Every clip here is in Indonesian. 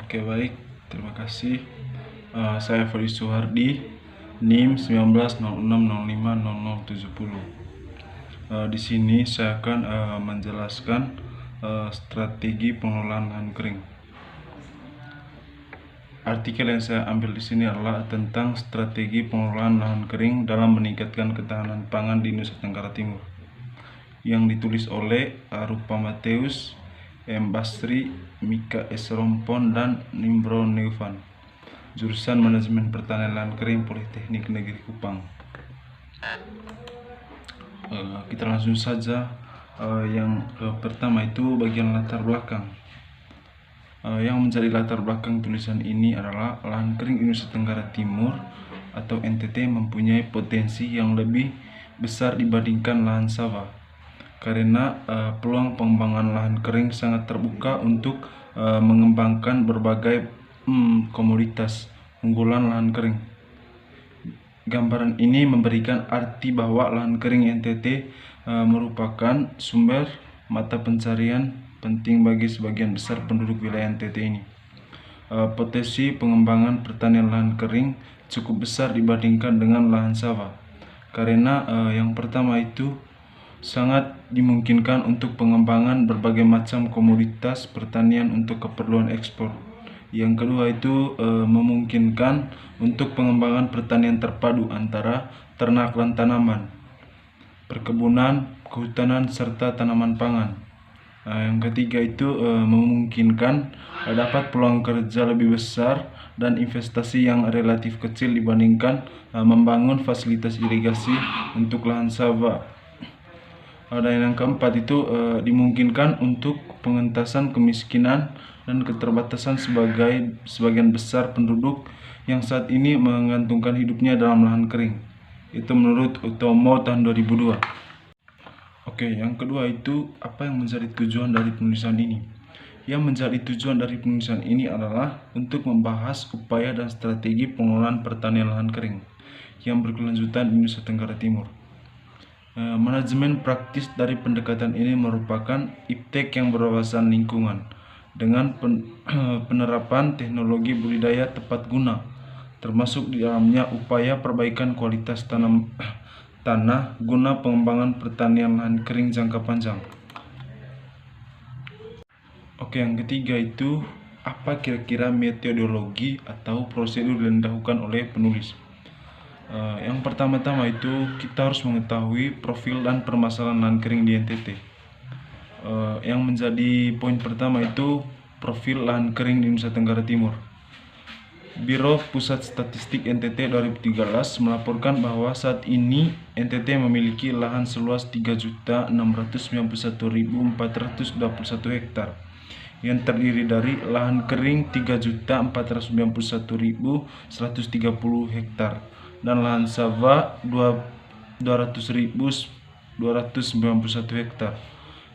Oke, baik, terima kasih. Saya Fadi Suhardi, NIM 1906050070. Di sini saya akan menjelaskan strategi pengelolaan lahan kering. Artikel yang saya ambil di sini adalah tentang strategi pengelolaan lahan kering dalam meningkatkan ketahanan pangan di Nusa Tenggara Timur, yang ditulis oleh Rupa Mateus, M. Basri, Mika S. Rompon, dan Nimbro Neufan, jurusan Manajemen Pertanian Lahan Kering Politeknik Negeri Kupang. Kita langsung saja. Yang pertama itu bagian latar belakang. Yang menjadi latar belakang tulisan ini adalah lahan kering Nusa Tenggara Timur atau NTT mempunyai potensi yang lebih besar dibandingkan lahan sawah, karena peluang pengembangan lahan kering sangat terbuka untuk mengembangkan berbagai komoditas unggulan lahan kering. Gambaran ini memberikan arti bahwa lahan kering NTT merupakan sumber mata pencarian penting bagi sebagian besar penduduk wilayah NTT ini. Potensi pengembangan pertanian lahan kering cukup besar dibandingkan dengan lahan sawah, karena yang pertama itu sangat dimungkinkan untuk pengembangan berbagai macam komoditas pertanian untuk keperluan ekspor. Yang kedua itu memungkinkan untuk pengembangan pertanian terpadu antara ternak dan tanaman, perkebunan, kehutanan, serta tanaman pangan. Yang ketiga itu memungkinkan dapat peluang kerja lebih besar dan investasi yang relatif kecil dibandingkan membangun fasilitas irigasi untuk lahan sawah. Dan yang keempat itu dimungkinkan untuk pengentasan kemiskinan dan keterbatasan sebagian besar penduduk yang saat ini menggantungkan hidupnya dalam lahan kering. Itu menurut Utomo tahun 2002. Oke, yang kedua itu apa yang menjadi tujuan dari penulisan ini? Yang menjadi tujuan dari penulisan ini adalah untuk membahas upaya dan strategi pengelolaan pertanian lahan kering yang berkelanjutan di Nusa Tenggara Timur. Manajemen praktis dari pendekatan ini merupakan iptek yang berwawasan lingkungan dengan penerapan teknologi budidaya tepat guna, termasuk di dalamnya upaya perbaikan kualitas tanah guna pengembangan pertanian lahan kering jangka panjang. Oke, yang ketiga itu apa kira-kira metodologi atau prosedur yang dilakukan oleh penulis? Yang pertama-tama itu kita harus mengetahui profil dan permasalahan lahan kering di NTT. Yang menjadi poin pertama itu profil lahan kering di Nusa Tenggara Timur. Biro Pusat Statistik NTT 2013 melaporkan bahwa saat ini NTT memiliki lahan seluas 3.691.421 hektar yang terdiri dari lahan kering 3.491.130 hektar dan lahan sawah 200.291 hektar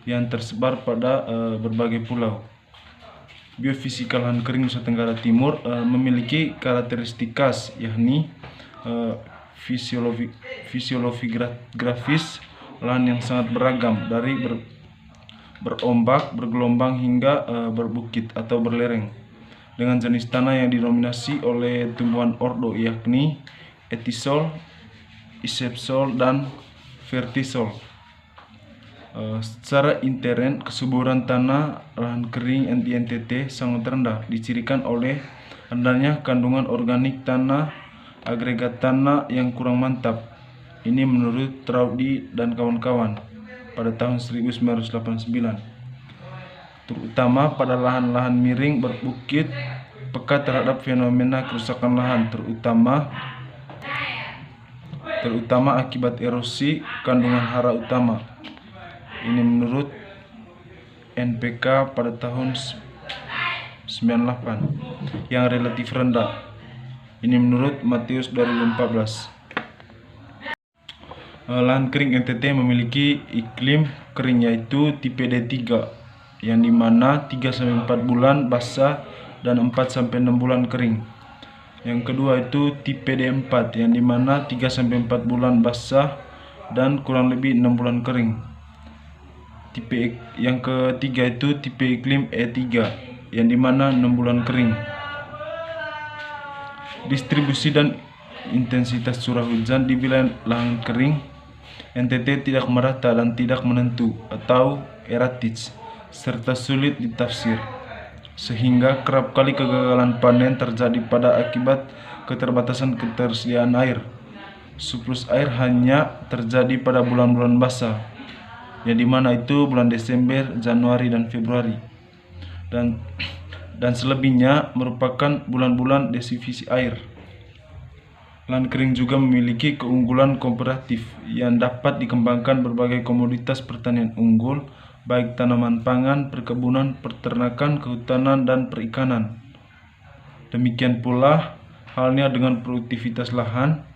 yang tersebar pada berbagai pulau. Biofisika lahan kering Nusa Tenggara Timur memiliki karakteristik khas, yakni fisiologis lahan yang sangat beragam, dari berombak, bergelombang hingga berbukit atau berlereng, dengan jenis tanah yang didominasi oleh tumbuhan ordo, yakni etisol, isepsol, dan vertisol. Secara intern, kesuburan tanah lahan kering di NTT sangat rendah, dicirikan oleh rendahnya kandungan organik tanah, agregat tanah yang kurang mantap. Ini menurut Traudi dan kawan-kawan pada tahun 1989, terutama pada lahan-lahan miring berbukit, peka terhadap fenomena kerusakan lahan, terutama akibat erosi kandungan hara utama. Ini menurut NPK pada tahun 98, yang relatif rendah. Ini menurut Mateus 2014. Lahan kering NTT memiliki iklim kering yaitu tipe D3, yang dimana 3-4 bulan basah dan 4-6 bulan kering. Yang kedua itu tipe D4, yang dimana 3-4 bulan basah dan kurang lebih 6 bulan kering. Yang ketiga itu tipe iklim E3, yang dimana 6 bulan kering. Distribusi dan intensitas curah hujan di wilayah lahan kering NTT tidak merata dan tidak menentu atau erratic, serta sulit ditafsir, sehingga kerap kali kegagalan panen terjadi pada akibat keterbatasan ketersediaan air. Surplus air hanya terjadi pada bulan-bulan basah, yang dimana itu bulan Desember, Januari, dan Februari, dan selebihnya merupakan bulan-bulan desifisi air. Lahan kering juga memiliki keunggulan komparatif yang dapat dikembangkan berbagai komoditas pertanian unggul, baik tanaman pangan, perkebunan, peternakan, kehutanan, dan perikanan. Demikian pula halnya dengan produktivitas lahan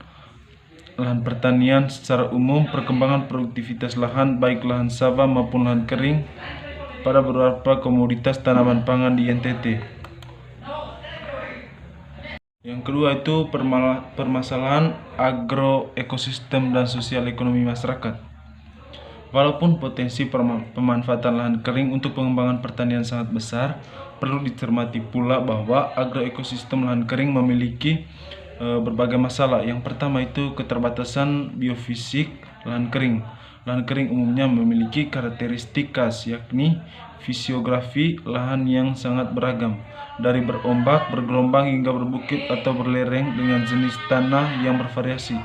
pertanian secara umum. Perkembangan produktivitas lahan, baik lahan sawah maupun lahan kering, pada beberapa komoditas tanaman pangan di NTT. Yang kedua itu permasalahan agroekosistem dan sosial ekonomi masyarakat. Walaupun potensi pemanfaatan lahan kering untuk pengembangan pertanian sangat besar, perlu dicermati pula bahwa agroekosistem lahan kering memiliki berbagai masalah. Yang pertama itu keterbatasan biofisik lahan kering. Lahan kering umumnya memiliki karakteristik khas, yakni fisiografi lahan yang sangat beragam, dari berombak, bergelombang hingga berbukit atau berlereng dengan jenis tanah yang bervariasi,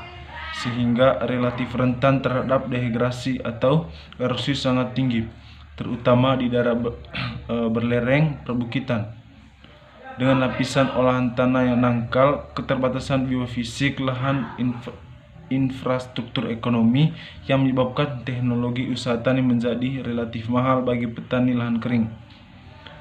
sehingga relatif rentan terhadap dehidrasi atau erosi sangat tinggi, terutama di daerah berlereng perbukitan. Dengan lapisan olahan tanah yang dangkal, keterbatasan biofisik lahan, infrastruktur ekonomi yang menyebabkan teknologi usaha tani menjadi relatif mahal bagi petani lahan kering.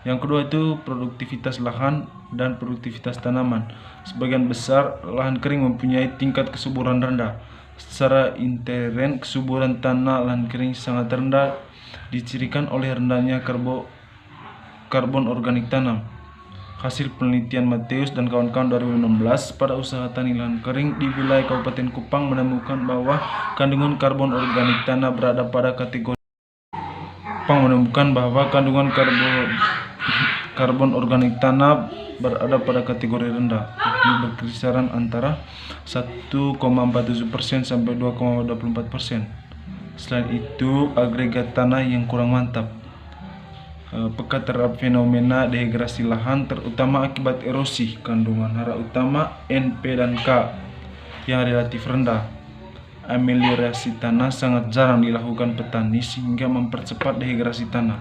Yang kedua itu produktivitas lahan dan produktivitas tanaman. Sebagian besar lahan kering mempunyai tingkat kesuburan rendah. Secara intern, kesuburan tanah lahan kering sangat rendah, dicirikan oleh rendahnya karbon organik tanam. Hasil penelitian Mateus dan kawan-kawan 2016 pada usaha tani lahan kering di wilayah Kabupaten Kupang menemukan bahwa kandungan karbon organik tanah berada pada kategori karbon organik tanah berada pada kategori rendah, yakni berkisaran antara 1,47% sampai 2,24%. Selain itu, agregat tanah yang kurang mantap, pekat terhadap fenomena dehidrasi lahan, terutama akibat erosi, kandungan hara utama N, P, dan K yang relatif rendah. Ameliorasi tanah sangat jarang dilakukan petani sehingga mempercepat dehidrasi tanah.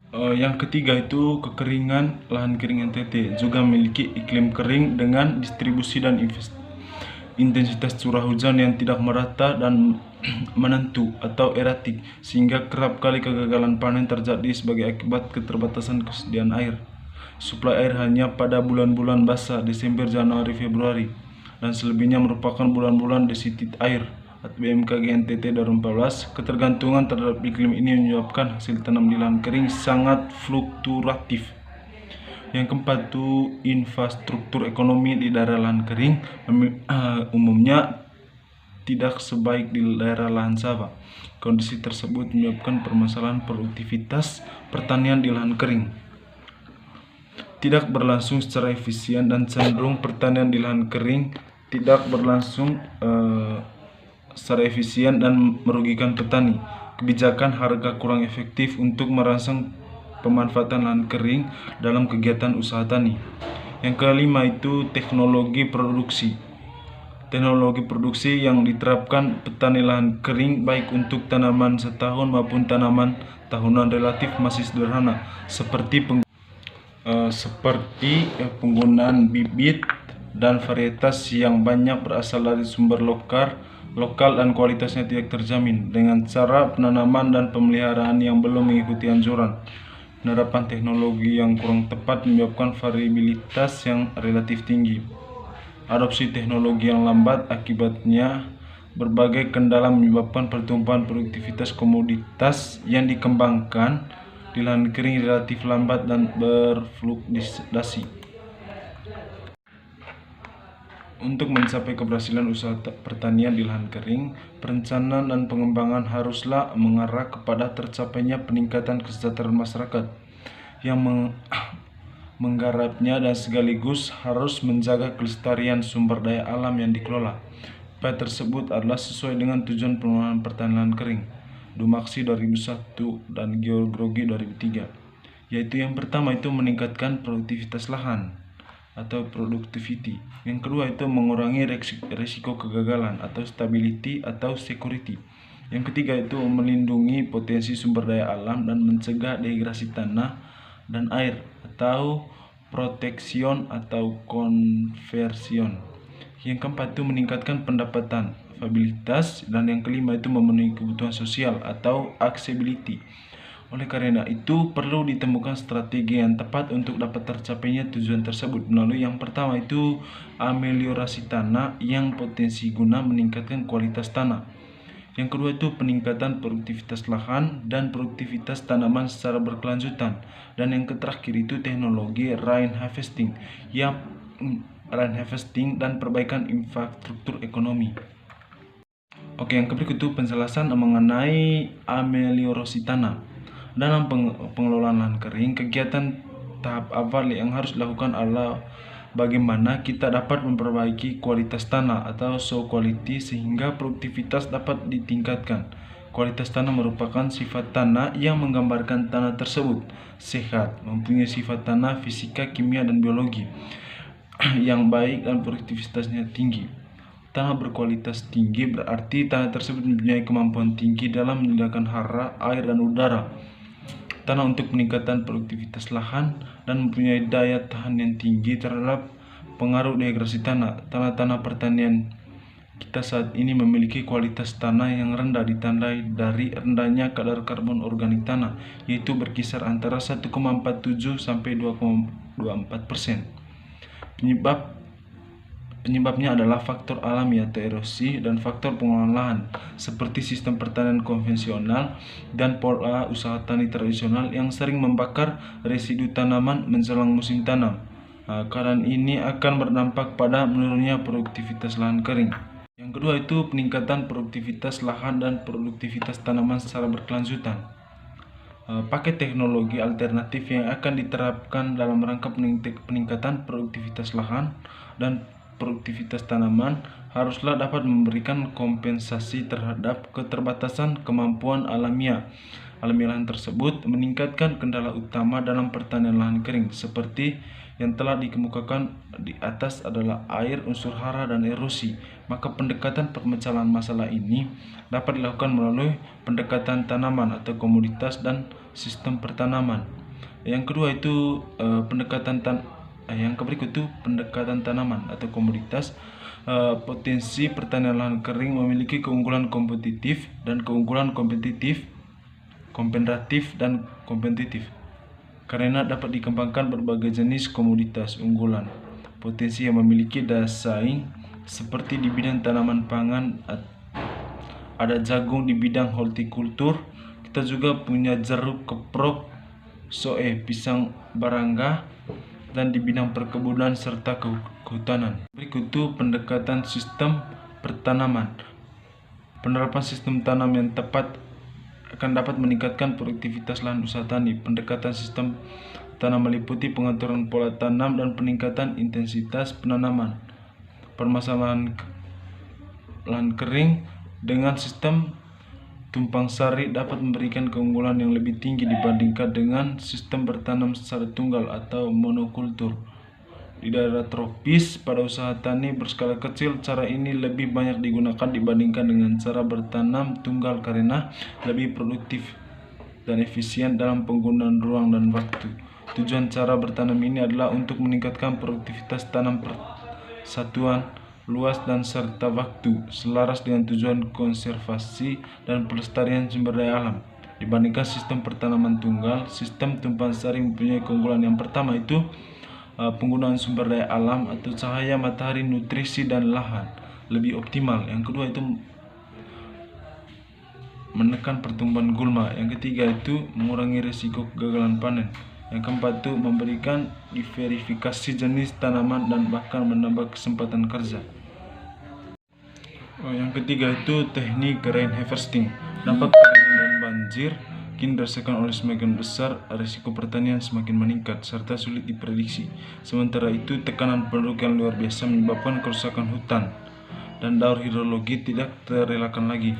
Yang ketiga itu kekeringan lahan kering NTT juga memiliki iklim kering dengan distribusi dan intensitas curah hujan yang tidak merata dan menentu atau eratik, sehingga kerap kali kegagalan panen terjadi sebagai akibat keterbatasan kesediaan air. Suplai air hanya pada bulan-bulan basah Desember, Januari, Februari, dan selebihnya merupakan bulan-bulan defisit air. BMKG NTT 2014, ketergantungan terhadap iklim ini menyebabkan hasil tanam di lahan kering sangat fluktuatif. Yang keempat itu infrastruktur ekonomi di daerah lahan kering umumnya tidak sebaik di daerah lahan sawah. Kondisi tersebut menyebabkan permasalahan produktivitas pertanian di lahan kering tidak berlangsung secara efisien, dan cenderung pertanian di lahan kering tidak berlangsung secara efisien dan merugikan petani. Kebijakan harga kurang efektif untuk merangsang pemanfaatan lahan kering dalam kegiatan usaha tani. Yang kelima itu teknologi produksi. Teknologi produksi yang diterapkan petani lahan kering baik untuk tanaman setahun maupun tanaman tahunan relatif masih sederhana, seperti penggunaan bibit dan varietas yang banyak berasal dari sumber lokal dan kualitasnya tidak terjamin, dengan cara penanaman dan pemeliharaan yang belum mengikuti anjuran. Penerapan teknologi yang kurang tepat menyebabkan variabilitas yang relatif tinggi. Adopsi teknologi yang lambat, akibatnya berbagai kendala menyebabkan pertumbuhan produktivitas komoditas yang dikembangkan di lahan kering relatif lambat dan berfluktuasi. Untuk mencapai keberhasilan usaha pertanian di lahan kering, perencanaan dan pengembangan haruslah mengarah kepada tercapainya peningkatan kesejahteraan masyarakat, yang menggarapnya dan sekaligus harus menjaga kelestarian sumber daya alam yang dikelola. Upaya tersebut adalah sesuai dengan tujuan pengelolaan pertanian kering Dumaksi 2001 dan Geogrogi 2003, yaitu yang pertama itu meningkatkan produktivitas lahan atau productivity. Yang kedua itu mengurangi risiko kegagalan atau stability atau security. Yang ketiga itu melindungi potensi sumber daya alam dan mencegah dehidrasi tanah dan air atau protection atau conversion. Yang keempat itu meningkatkan pendapatan, viabilitas, dan yang kelima itu memenuhi kebutuhan sosial atau accessibility. Oleh karena itu, perlu ditemukan strategi yang tepat untuk dapat tercapainya tujuan tersebut melalui yang pertama itu ameliorasi tanah yang potensi guna meningkatkan kualitas tanah. Yang kedua itu peningkatan produktivitas lahan dan produktivitas tanaman secara berkelanjutan. Dan yang terakhir itu teknologi rain harvesting dan perbaikan infrastruktur ekonomi. Oke, yang berikut itu penjelasan mengenai ameliorasi tanah. Dalam pengelolaan lahan kering, kegiatan tahap awal yang harus dilakukan adalah bagaimana kita dapat memperbaiki kualitas tanah atau soil quality sehingga produktivitas dapat ditingkatkan. Kualitas tanah merupakan sifat tanah yang menggambarkan tanah tersebut sehat, mempunyai sifat tanah fisika, kimia, dan biologi yang baik dan produktivitasnya tinggi. Tanah berkualitas tinggi berarti tanah tersebut mempunyai kemampuan tinggi dalam menyediakan hara, air, dan udara. Tanah untuk peningkatan produktivitas lahan dan mempunyai daya tahan yang tinggi terhadap pengaruh dehidrasi tanah. Tanah-tanah pertanian kita saat ini memiliki kualitas tanah yang rendah ditandai dari rendahnya kadar karbon organik tanah, yaitu berkisar antara 1,47 sampai 2,24%. Penyebabnya adalah faktor alami atau erosi dan faktor pengelolaan lahan seperti sistem pertanian konvensional dan pola usaha tani tradisional yang sering membakar residu tanaman menjelang musim tanam. Keadaan ini akan berdampak pada menurunnya produktivitas lahan kering. Yang kedua itu peningkatan produktivitas lahan dan produktivitas tanaman secara berkelanjutan. Pakai teknologi alternatif yang akan diterapkan dalam rangka peningkatan produktivitas lahan dan produktivitas tanaman haruslah dapat memberikan kompensasi terhadap keterbatasan kemampuan alamiah lahan tersebut, meningkatkan kendala utama dalam pertanian lahan kering seperti yang telah dikemukakan di atas adalah air, unsur hara, dan erosi. Maka pendekatan permasalahan masalah ini dapat dilakukan melalui pendekatan tanaman atau komoditas dan sistem pertanaman. Yang kedua itu pendekatan tanaman atau komoditas. Potensi pertanian lahan kering memiliki keunggulan kompetitif dan keunggulan komparatif karena dapat dikembangkan berbagai jenis komoditas unggulan. Potensi yang memiliki daya saing seperti di bidang tanaman pangan, ada jagung di bidang hortikultur. Kita juga punya jeruk, keprok, soe, pisang barangga, dan di bidang perkebunan serta kehutanan. Berikut itu pendekatan sistem pertanaman. Penerapan sistem tanam yang tepat akan dapat meningkatkan produktivitas lahan usaha tani. Pendekatan sistem tanam meliputi pengaturan pola tanam dan peningkatan intensitas penanaman. Permasalahan lahan kering dengan sistem tumpang sari dapat memberikan keunggulan yang lebih tinggi dibandingkan dengan sistem bertanam secara tunggal atau monokultur. Di daerah tropis pada usaha tani berskala kecil, cara ini lebih banyak digunakan dibandingkan dengan cara bertanam tunggal karena lebih produktif dan efisien dalam penggunaan ruang dan waktu. Tujuan cara bertanam ini adalah untuk meningkatkan produktivitas tanam persatuan luas dan serta waktu, selaras dengan tujuan konservasi dan pelestarian sumber daya alam. Dibandingkan sistem pertanaman tunggal, sistem tumpang sari mempunyai keunggulan yang pertama itu penggunaan sumber daya alam atau cahaya matahari, nutrisi, dan lahan lebih optimal. Yang kedua itu menekan pertumbuhan gulma. Yang ketiga itu mengurangi risiko kegagalan panen. Yang keempat itu memberikan diversifikasi jenis tanaman dan bahkan menambah kesempatan kerja. Yang ketiga itu teknik rain harvesting. Dampak kekeringan dan banjir Kini dirasakan oleh sebagian besar, risiko pertanian semakin meningkat serta sulit diprediksi. Sementara itu, tekanan penduduk yang luar biasa menyebabkan kerusakan hutan dan daur hidrologi tidak terelakkan lagi.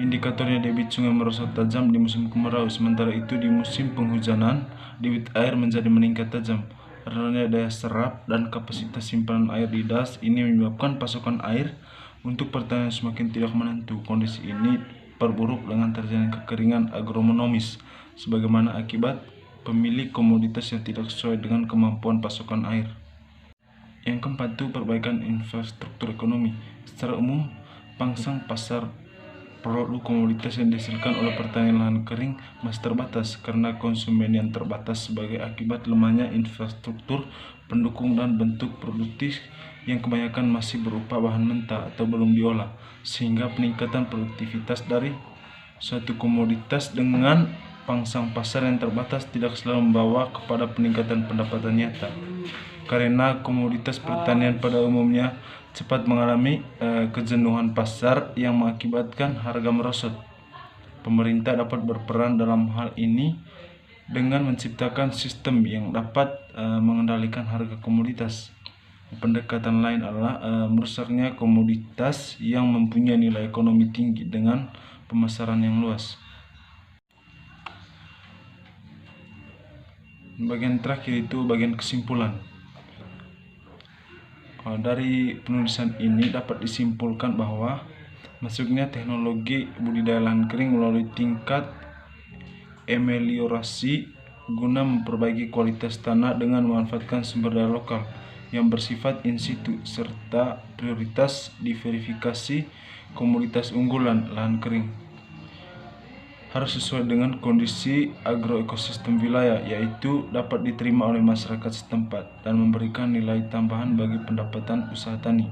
Indikatornya debit sungai merosot tajam di musim kemarau, sementara itu di musim penghujanan, debit air menjadi meningkat tajam. Rendahnya daya serap dan kapasitas simpanan air di das ini menyebabkan pasokan air untuk pertanian semakin tidak menentu. Kondisi ini perburuk dengan terjadinya kekeringan agronomis, sebagaimana akibat pemilik komoditas yang tidak sesuai dengan kemampuan pasokan air. Yang keempat itu perbaikan infrastruktur ekonomi. Secara umum, pangsang pasar produk komoditas yang dihasilkan oleh pertanian lahan kering masih terbatas karena konsumen yang terbatas sebagai akibat lemahnya infrastruktur pendukung dan bentuk produktif yang kebanyakan masih berupa bahan mentah atau belum diolah, sehingga peningkatan produktivitas dari suatu komoditas dengan pangsang pasar yang terbatas tidak selalu membawa kepada peningkatan pendapatan nyata, karena komoditas pertanian pada umumnya cepat mengalami kejenuhan pasar yang mengakibatkan harga merosot. Pemerintah dapat berperan dalam hal ini dengan menciptakan sistem yang dapat mengendalikan harga komoditas. Pendekatan lain adalah merusaknya komoditas yang mempunyai nilai ekonomi tinggi dengan pemasaran yang luas. Bagian terakhir itu bagian kesimpulan. Dari penulisan ini dapat disimpulkan bahwa masuknya teknologi budidaya lahan kering melalui tingkat ameliorasi guna memperbaiki kualitas tanah dengan memanfaatkan sumber daya lokal yang bersifat in situ, serta prioritas diverifikasi komoditas unggulan lahan kering harus sesuai dengan kondisi agroekosistem wilayah, yaitu dapat diterima oleh masyarakat setempat dan memberikan nilai tambahan bagi pendapatan usaha tani.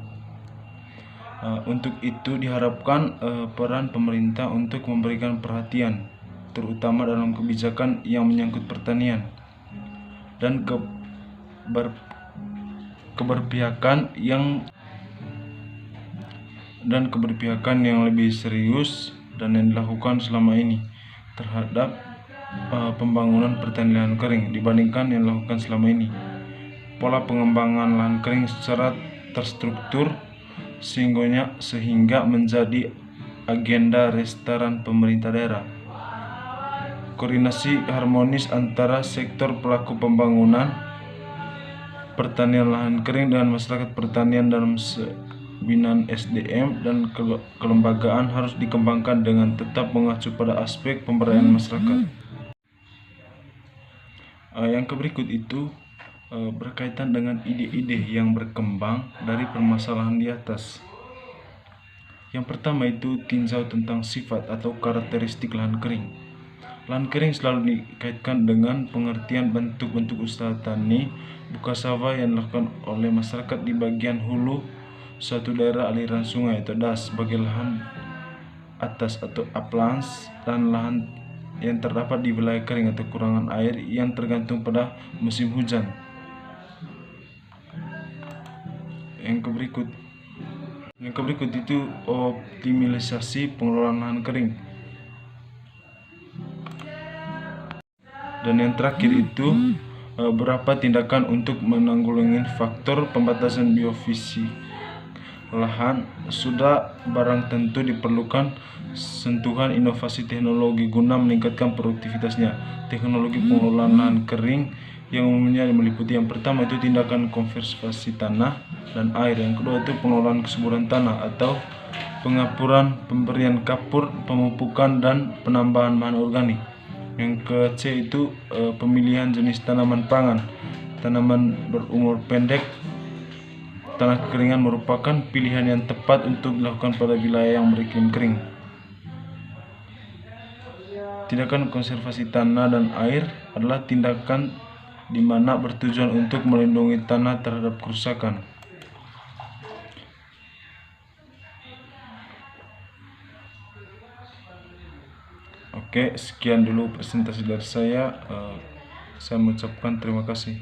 Untuk itu diharapkan peran pemerintah untuk memberikan perhatian, terutama dalam kebijakan yang menyangkut pertanian, dan keberpihakan yang lebih serius dan yang dilakukan selama ini terhadap pembangunan pertanian lahan kering dibandingkan yang dilakukan selama ini. Pola pengembangan lahan kering secara terstruktur sehingga menjadi agenda restoran pemerintah daerah. Koordinasi harmonis antara sektor pelaku pembangunan pertanian lahan kering dengan masyarakat pertanian dalam binaan SDM dan kelembagaan harus dikembangkan dengan tetap mengacu pada aspek pemberdayaan masyarakat. Yang berikut itu berkaitan dengan ide-ide yang berkembang dari permasalahan di atas. Yang pertama itu tinjau tentang sifat atau karakteristik lahan kering. Lahan kering selalu dikaitkan dengan pengertian bentuk-bentuk usaha tani buka sawah yang dilakukan oleh masyarakat di bagian hulu suatu daerah aliran sungai atau das sebagai lahan atas atau uplands, dan lahan yang terdapat di wilayah kering atau kekurangan air yang tergantung pada musim hujan. Yang berikut itu optimalisasi pengelolaan lahan kering. Dan yang terakhir itu beberapa tindakan untuk menanggulangi faktor pembatasan biofisik lahan. Sudah barang tentu diperlukan sentuhan inovasi teknologi guna meningkatkan produktivitasnya. Teknologi pengelolaan lahan kering yang umumnya meliputi yang pertama itu tindakan konservasi tanah dan air, yang kedua itu pengelolaan kesuburan tanah atau pengapuran, pemberian kapur, pemupukan dan penambahan bahan organik. Yang ke-C itu pemilihan jenis tanaman pangan. Tanaman berumur pendek tanah kekeringan merupakan pilihan yang tepat untuk dilakukan pada wilayah yang beriklim kering. Tindakan konservasi tanah dan air adalah tindakan di mana bertujuan untuk melindungi tanah terhadap kerusakan. Oke, sekian dulu presentasi dari saya. Saya mengucapkan terima kasih.